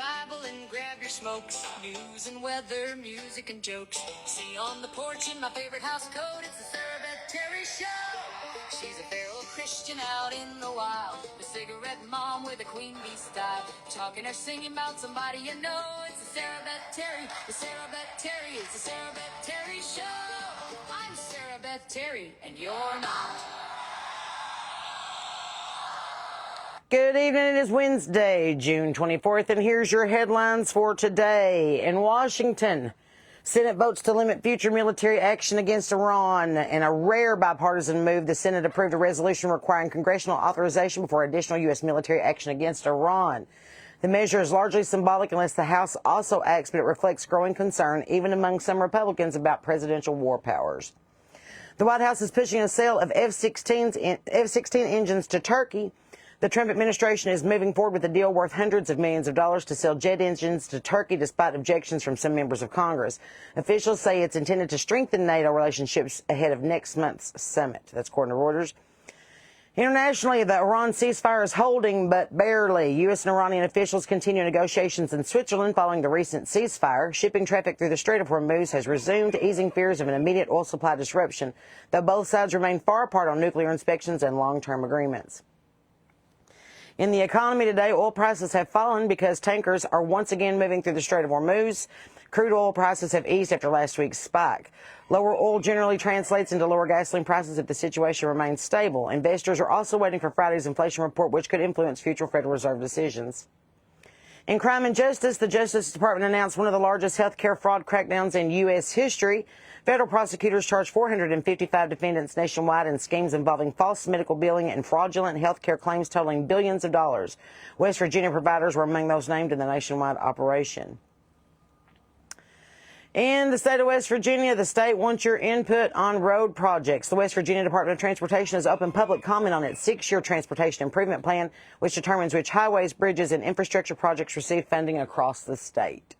Bible and grab your smokes. News and weather, music and jokes. See on the porch in my favorite house coat, it's the Sarah Beth Terry Show. She's a feral Christian out in the wild, a cigarette mom with a queen bee style, talking or singing about somebody you know. It's the Sarah Beth Terry, the Sarah Beth Terry, it's the Sarah Beth Terry Show. I'm Sarah Beth Terry, and you're not. Good evening. It is Wednesday, June 24th, and here's your headlines for today. In Washington, Senate votes to limit future military action against Iran. In a rare bipartisan move, the Senate approved a resolution requiring congressional authorization for additional U.S. military action against Iran. The measure is largely symbolic unless the House also acts, but it reflects growing concern, even among some Republicans, about presidential war powers. The White House is pushing a sale of F-16 engines to Turkey. The Trump administration is moving forward with a deal worth hundreds of millions of dollars to sell jet engines to Turkey, despite objections from some members of Congress. Officials say it's intended to strengthen NATO relationships ahead of next month's summit. That's according to Reuters. Internationally, the Iran ceasefire is holding, but barely. U.S. and Iranian officials continue negotiations in Switzerland following the recent ceasefire. Shipping traffic through the Strait of Hormuz has resumed, easing fears of an immediate oil supply disruption, though both sides remain far apart on nuclear inspections and long-term agreements. In the economy today, oil prices have fallen because tankers are once again moving through the Strait of Hormuz. Crude oil prices have eased after last week's spike. Lower oil generally translates into lower gasoline prices if the situation remains stable. Investors are also waiting for Friday's inflation report, which could influence future Federal Reserve decisions. In crime and justice, the Justice Department announced one of the largest health care fraud crackdowns in U.S. history. Federal prosecutors charged 455 defendants nationwide in schemes involving false medical billing and fraudulent health care claims totaling billions of dollars. West Virginia providers were among those named in the nationwide operation. In the state of West Virginia, the state wants your input on road projects. The West Virginia Department of Transportation has opened public comment on its 6-year transportation improvement plan, which determines which highways, bridges, and infrastructure projects receive funding across the state.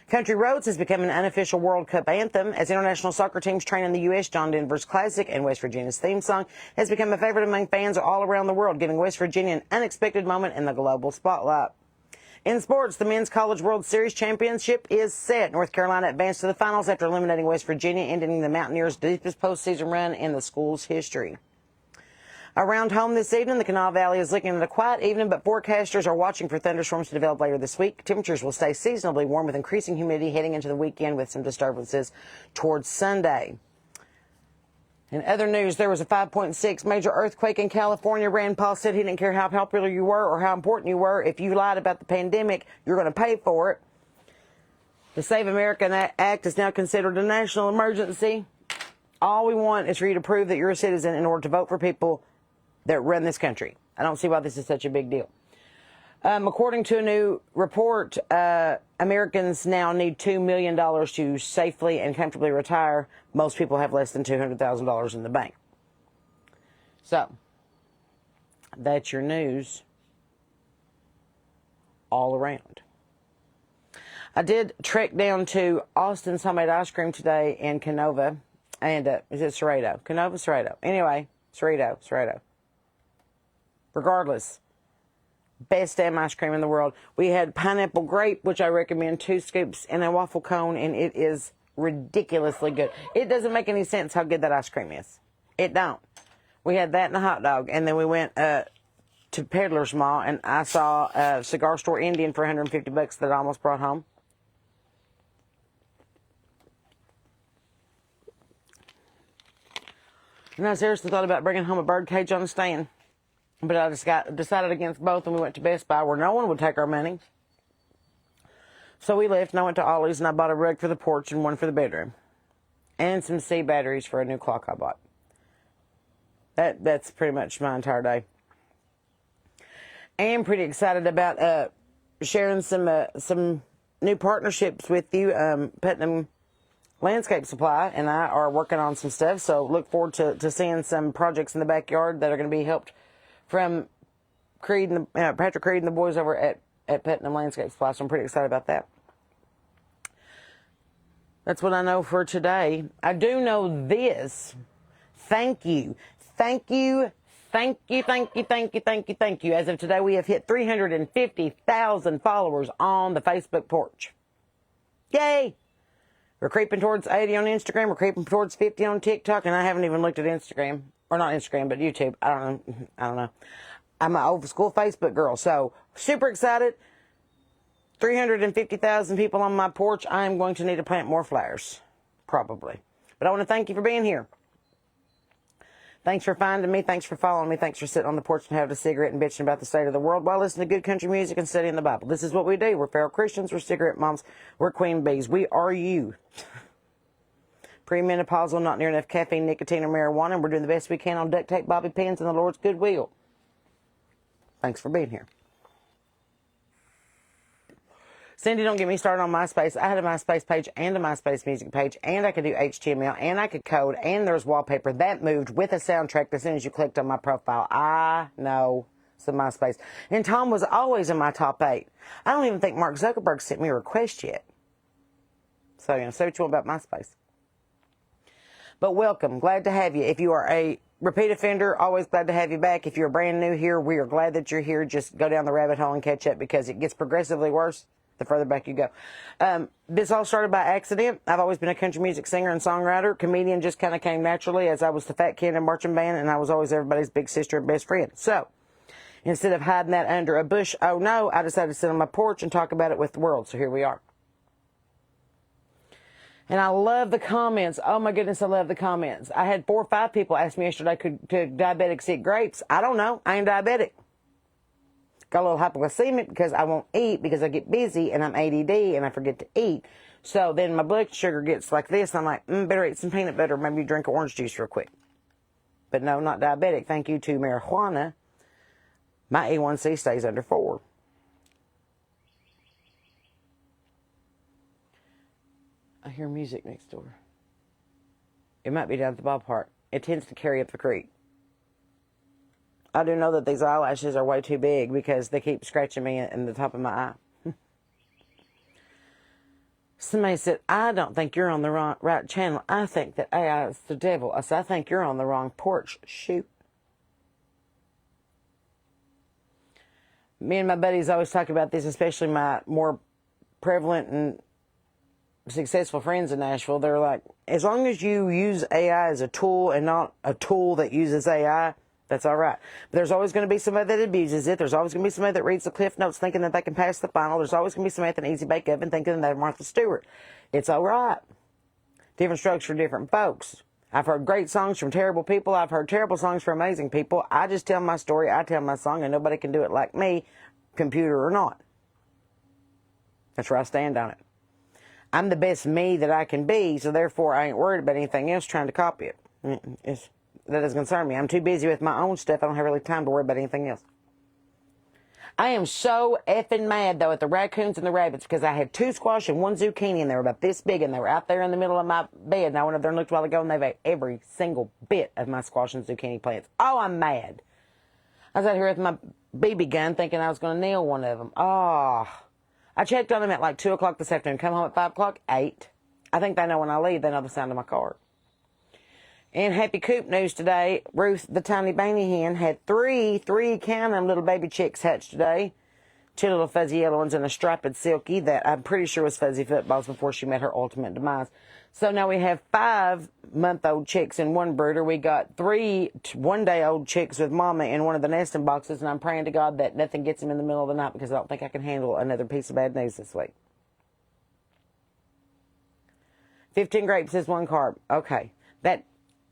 Country Roads has become an unofficial World Cup anthem. As international soccer teams train in the U.S., John Denver's classic and West Virginia's theme song has become a favorite among fans all around the world, giving West Virginia an unexpected moment in the global spotlight. In sports, the Men's College World Series championship is set. North Carolina advanced to the finals after eliminating West Virginia, ending the Mountaineers' deepest postseason run in the school's history. Around home this evening, the Kanawha Valley is looking at a quiet evening, but forecasters are watching for thunderstorms to develop later this week. Temperatures will stay seasonably warm with increasing humidity heading into the weekend with some disturbances towards Sunday. In other news, there was a 5.6 major earthquake in California. Rand Paul said he didn't care how popular you were or how important you were. If you lied about the pandemic, you're going to pay for it. The Save America Act is now considered a national emergency. All we want is for you to prove that you're a citizen in order to vote for people that run this country. I don't see why this is such a big deal. According to a new report, Americans now need $2 million to safely and comfortably retire. Most people have less than $200,000 in the bank. So, that's your news all around. I did trek down to Austin's Homemade Ice Cream today in Canova. And, is it Cerrado? Canova, Cerrado. Anyway, Cerrado. Regardless, best damn ice cream in the world. We had pineapple grape, which I recommend 2 scoops in a waffle cone, and it is ridiculously good. It doesn't make any sense how good that ice cream is. It don't. We had that and a hot dog, and then we went to Peddler's Mall, and I saw a cigar store Indian for $150 that I almost brought home. And I seriously thought about bringing home a bird cage on a stand. But I just decided against both, and we went to Best Buy where no one would take our money. So we left, and I went to Ollie's, and I bought a rug for the porch and one for the bedroom. And some C batteries for a new clock I bought. That's pretty much my entire day. I am pretty excited about sharing some new partnerships with you. Putnam Landscape Supply and I are working on some stuff, so look forward to seeing some projects in the backyard that are going to be helped from Creed and Patrick Creed and the boys over at Putnam Landscape Supply. So I'm pretty excited about that. That's what I know for today. I do know this. Thank you. Thank you, thank you, thank you, thank you, thank you. As of today, we have hit 350,000 followers on the Facebook porch. Yay! We're creeping towards 80 on Instagram. We're creeping towards 50 on TikTok, and I haven't even looked at Instagram. Or not Instagram, but YouTube. I don't know. I'm an old school Facebook girl, so super excited. 350,000 people on my porch. I am going to need to plant more flowers, probably. But I want to thank you for being here. Thanks for finding me. Thanks for following me. Thanks for sitting on the porch and having a cigarette and bitching about the state of the world while listening to good country music and studying the Bible. This is what we do. We're feral Christians. We're cigarette moms. We're queen bees. We are you. Premenopausal, not near enough caffeine, nicotine, or marijuana. And we're doing the best we can on duct tape, bobby pins, and the Lord's goodwill. Thanks for being here. Cindy, don't get me started on MySpace. I had a MySpace page and a MySpace music page, and I could do HTML, and I could code, and there's wallpaper. That moved with a soundtrack as soon as you clicked on my profile. I know some MySpace. And Tom was always in my top 8. I don't even think Mark Zuckerberg sent me a request yet. So, say what you want about MySpace. But welcome. Glad to have you. If you are a repeat offender, always glad to have you back. If you're brand new here, we are glad that you're here. Just go down the rabbit hole and catch up because it gets progressively worse the further back you go. This all started by accident. I've always been a country music singer and songwriter. Comedian just kind of came naturally as I was the fat kid in marching band, and I was always everybody's big sister and best friend. So instead of hiding that under a bush, oh no, I decided to sit on my porch and talk about it with the world. So here we are. And I love the comments. Oh my goodness, I love the comments. I had 4 or 5 people ask me yesterday, could diabetics eat grapes? I don't know. I ain't diabetic. Got a little hypoglycemic because I won't eat because I get busy and I'm ADD and I forget to eat. So then my blood sugar gets like this. And I'm like, better eat some peanut butter. Maybe drink orange juice real quick. But no, not diabetic. Thank you to marijuana. My A1C stays under 4. I hear music next door. It might be down at the ballpark. It tends to carry up the creek. I do know that these eyelashes are way too big because they keep scratching me in the top of my eye. Somebody said, I don't think you're on the right channel. I think that AI is the devil. I said, I think you're on the wrong porch. Shoot. Me and my buddies always talk about this, especially my more prevalent and successful friends in Nashville. They're like, as long as you use AI as a tool and not a tool that uses AI, that's all right. But there's always going to be somebody that abuses it. There's always going to be somebody that reads the Cliff Notes thinking that they can pass the final. There's always going to be somebody at an easy bake oven thinking that they're Martha Stewart. It's all right. Different strokes for different folks. I've heard great songs from terrible people. I've heard terrible songs from amazing people. I just tell my story. I tell my song, and nobody can do it like me, computer or not. That's where I stand on it. I'm the best me that I can be, so therefore I ain't worried about anything else trying to copy it. That doesn't concern me. I'm too busy with my own stuff. I don't have really time to worry about anything else. I am so effing mad, though, at the raccoons and the rabbits because I had 2 squash and 1 zucchini, and they were about this big, and they were out there in the middle of my bed. And I went up there and looked a while ago, and they've ate every single bit of my squash and zucchini plants. Oh, I'm mad. I was out here with my BB gun thinking I was going to nail one of them. Oh. I checked on them at like 2 o'clock this afternoon. Come home at 5 o'clock, 8. I think they know when I leave. They know the sound of my car. And happy coop news today. Ruth, the tiny baney hen, had three count them little baby chicks hatched today. 2 little fuzzy yellow ones and a striped silky that I'm pretty sure was fuzzy footballs before she met her ultimate demise. So now we have 5-month-old chicks in one brooder. We got 3 one-day-old chicks with mama in one of the nesting boxes, and I'm praying to God that nothing gets them in the middle of the night because I don't think I can handle another piece of bad news this week. 15 grapes is 1 carb. Okay.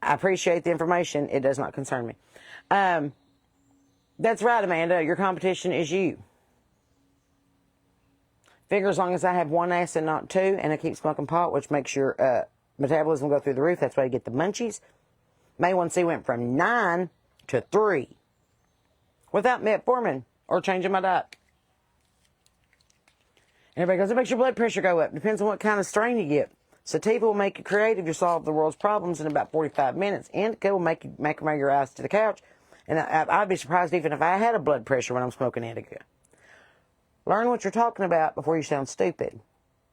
I appreciate the information. It does not concern me. That's right, Amanda. Your competition is you. Figure as long as I have 1 ass and not 2, and I keep smoking pot, which makes your metabolism go through the roof. That's why you get the munchies. May 1C went from 9 to 3 without metformin or changing my diet. And everybody goes, it makes your blood pressure go up. Depends on what kind of strain you get. Sativa will make you creative. You'll solve the world's problems in about 45 minutes. Indica will make you macrame your ass to the couch. And I'd be surprised even if I had a blood pressure when I'm smoking indica. Learn what you're talking about before you sound stupid.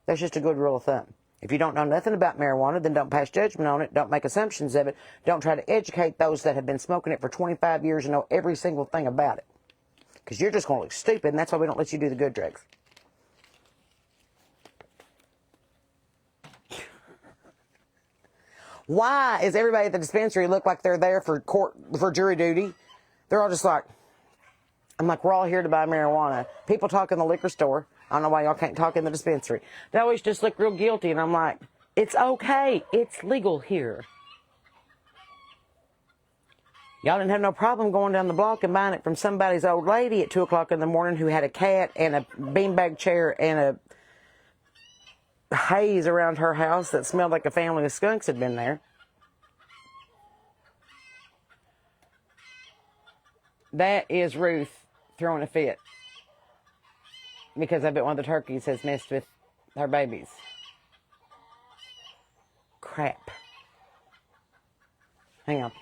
That's just a good rule of thumb. If you don't know nothing about marijuana, then don't pass judgment on it. Don't make assumptions of it. Don't try to educate those that have been smoking it for 25 years and know every single thing about it. Because you're just going to look stupid, and that's why we don't let you do the good drugs. Why is everybody at the dispensary look like they're there for jury duty? They're all just like, I'm like, we're all here to buy marijuana. People talk in the liquor store. I don't know why y'all can't talk in the dispensary. They always just look real guilty, and I'm like, it's okay. It's legal here. Y'all didn't have no problem going down the block and buying it from somebody's old lady at 2 o'clock in the morning who had a cat and a beanbag chair and a haze around her house that smelled like a family of skunks had been there. That is Ruth throwing a fit because I bet one of the turkeys has messed with her babies. Crap. Hang on.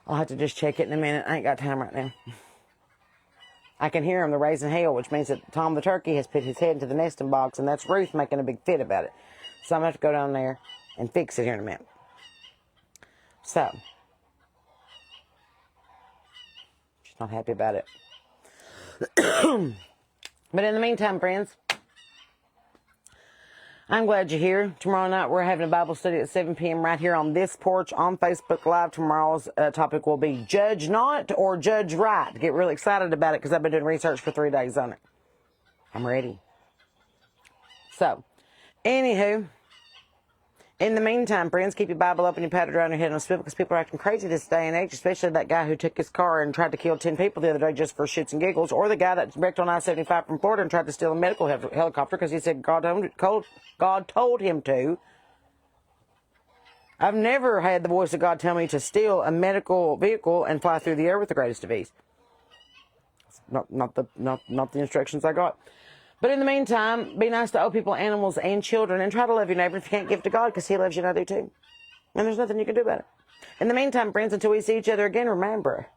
I'll have to just check it in a minute. I ain't got time right now. I can hear him, the raising hell, which means that Tom the turkey has put his head into the nesting box, and that's Ruth making a big fit about it. So I'm going to have to go down there and fix it here in a minute. So, she's not happy about it. But in the meantime, friends, I'm glad you're here. Tomorrow night we're having a Bible study at 7 p.m. right here on this porch on Facebook Live. Tomorrow's topic will be Judge Not or Judge Right. Get really excited about it because I've been doing research for 3 days on it. I'm ready. So, anywho, in the meantime, friends, keep your Bible open and pat it around your head on a swivel because people are acting crazy this day and age, especially that guy who took his car and tried to kill 10 people the other day just for shits and giggles, or the guy that wrecked on I-75 from Florida and tried to steal a medical helicopter because he said God told him to. I've never had the voice of God tell me to steal a medical vehicle and fly through the air with the greatest of ease. Not the instructions I got. But in the meantime, be nice to old people, animals, and children, and try to love your neighbor if you can't give to God, because He loves you and I do too. And there's nothing you can do about it. In the meantime, friends, until we see each other again, remember,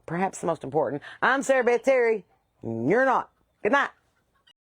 perhaps the most important, I'm Sarah Beth Terry. You're not. Good night.